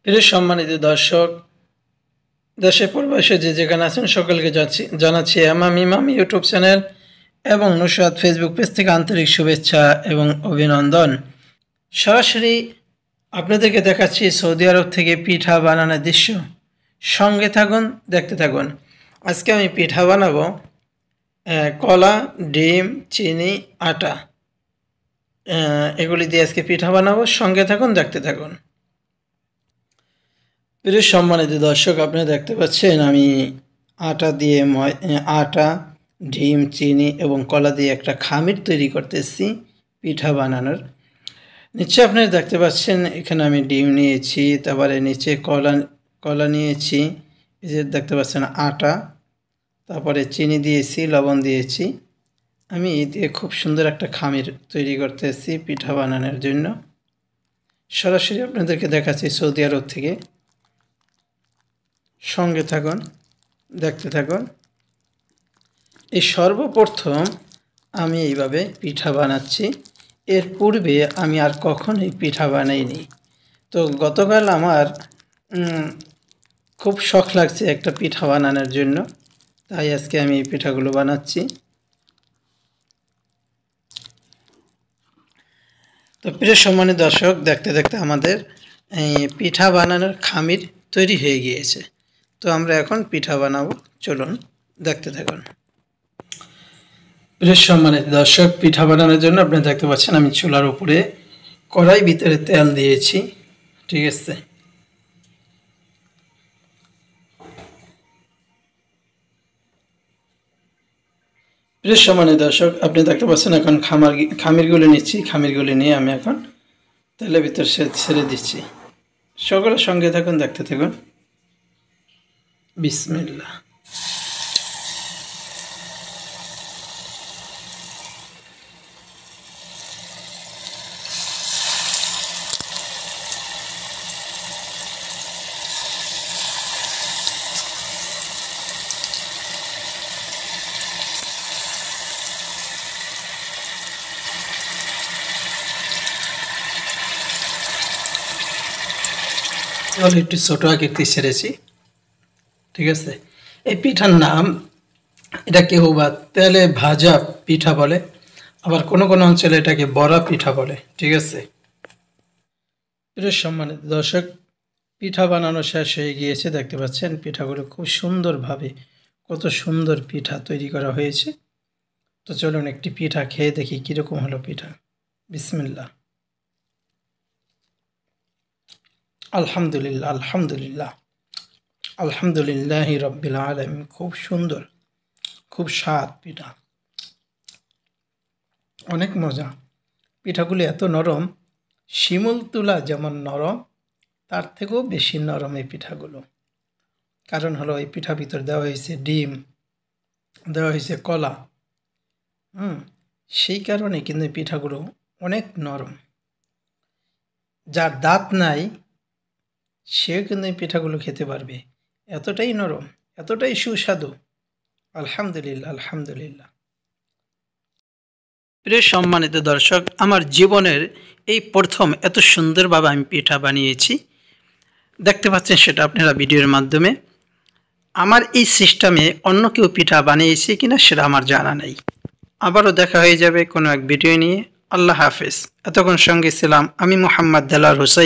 প্রিয় সম্মানিত দর্শক, দেশে প্রবাসে যে যেখানে আছেন সকলকে জানাচ্ছি ইমাম ইউটিউব চ্যানেল এবং নুসরাত ফেসবুক পেজ থেকে আন্তরিক শুভেচ্ছা এবং অভিনন্দন। সরাসরি আপনাদেরকে দেখাচ্ছি সৌদি আরব থেকে পিঠা বানানোর দৃশ্য। সঙ্গে থাকুন, দেখতে থাকুন। আজকে আমি পিঠা বানাবো কলা, ডিম, চিনি, আটা, এগুলি দিয়ে আজকে পিঠা বানাবো। সঙ্গে থাকুন, দেখতে থাকুন। প্রিয় সম্মানিত দর্শক, আপনারা দেখতে পাচ্ছেন আমি আটা, ডিম, চিনি এবং কলা দিয়ে একটা খামির তৈরি করতেছি পিঠা বানানোর। নিচে আপনারা দেখতে পাচ্ছেন এখানে আমি ডিম নিয়েছি, তারপরে নিচে কলা নিয়েছি, এই যে দেখতে পাচ্ছেন আটা, তারপরে চিনি দিয়েছি, লবণ দিয়েছি। আমি এই দিয়ে খুব সুন্দর একটা খামির তৈরি করতেছি পিঠা বানানোর জন্য। সরাসরি আপনাদেরকে দেখাচ্ছি সৌদি আরব থেকে। সঙ্গে থাকুন, দেখতে থাকুন। এই সর্বপ্রথম আমি এইভাবে পিঠা বানাচ্ছি। এর পূর্বে আমি আর কখনোই পিঠা বানাইনি। তো গতকাল আমার খুব শখ লাগছে একটা পিঠা বানানোর জন্য, তাই আজকে আমি এই পিঠাগুলো বানাচ্ছি। তো প্রিয় সম্মানিত দর্শক, দেখতে দেখতে আমাদের পিঠা বানানোর খামির তৈরি হয়ে গিয়েছে। তো আমরা এখন পিঠা বানাবো, চলুন দেখতে থাকুন। প্রিয় সম্মানিত দর্শক, পিঠা বানানোর জন্য আপনি দেখতে পাচ্ছেন আমি চুলার উপরে কড়াই ভিতরে তেল দিয়েছি, ঠিক আছে। প্রিয় সম্মানিত দর্শক, আপনি দেখতে পাচ্ছেন এখন খামিরগুলো নিচ্ছি। খামিরগুলি নিয়ে আমি এখন তেলের ভিতর ছেড়ে দিচ্ছি। সকলের সঙ্গে থাকুন, দেখতে থাকুন। বিসমিল্লাহ। একটু ছোট আকৃতি ছেড়েছি, ঠিক আছে। এই পিঠার নাম, এটা কেউ বা তেলে ভাজা পিঠা বলে, আবার কোনো কোনো অঞ্চলে এটাকে বড়া পিঠা বলে, ঠিক আছে। প্রিয় সম্মানিত দর্শক, পিঠা বানানো শেষ হয়ে গিয়েছে। দেখতে পাচ্ছেন পিঠাগুলো খুব সুন্দরভাবে, কত সুন্দর পিঠা তৈরি করা হয়েছে। তো চলুন একটি পিঠা খেয়ে দেখি কীরকম হলো পিঠা। বিসমিল্লাহ। আলহামদুলিল্লাহ, আলহামদুলিল্লাহ, আলহামদুলিল্লাহ রব্বিল আলামিন। খুব সুন্দর, খুব স্বাদ পিঠা, অনেক মজা। পিঠাগুলি এত নরম, শিমুল তুলা যেমন নরম, তার থেকেও বেশি নরম এই পিঠাগুলো। কারণ হলো এই পিঠা ভিতর দেওয়া হয়েছে ডিম, দেওয়া হয়েছে কলা, সেই কারণে কিন্তু এই পিঠাগুলো অনেক নরম। যার দাঁত নাই সেও কিন্তু এই পিঠাগুলো খেতে পারবে, এতটাই নরম, এতটাই সুস্বাদু। আলহামদুলিল্লাহ, আলহামদুলিল্লাহ। প্রিয় সম্মানিত দর্শক, আমার জীবনের এই প্রথম এত সুন্দরভাবে আমি পিঠা বানিয়েছি। দেখতে পাচ্ছেন সেটা আপনারা ভিডিওর মাধ্যমে। আমার এই সিস্টেমে অন্য কেউ পিঠা বানিয়েছে কিনা সেটা আমার জানা নেই। আবারও দেখা হয়ে যাবে কোনো এক ভিডিও নিয়ে। আল্লাহ হাফেজ। এতক্ষণ সঙ্গে ছিলাম আমি মোহাম্মদ দেলাওয়ার হোসেন।